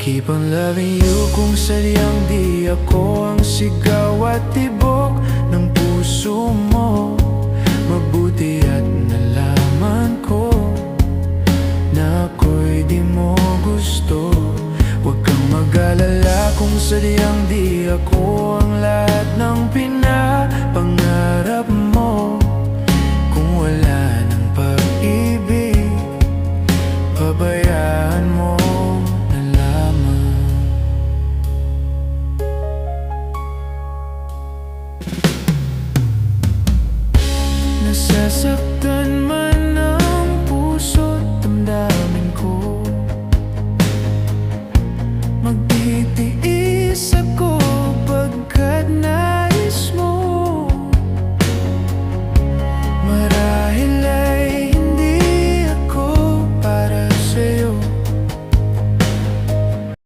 Keep on loving you kung sadyang di ako ang sigaw at tibok ng puso mo. Mabuti at nalaman ko na ako'y di mo gusto. Huwag kang mag-alala kung sadyang di ako ang lahat ng pinapangarap mo. Kung wala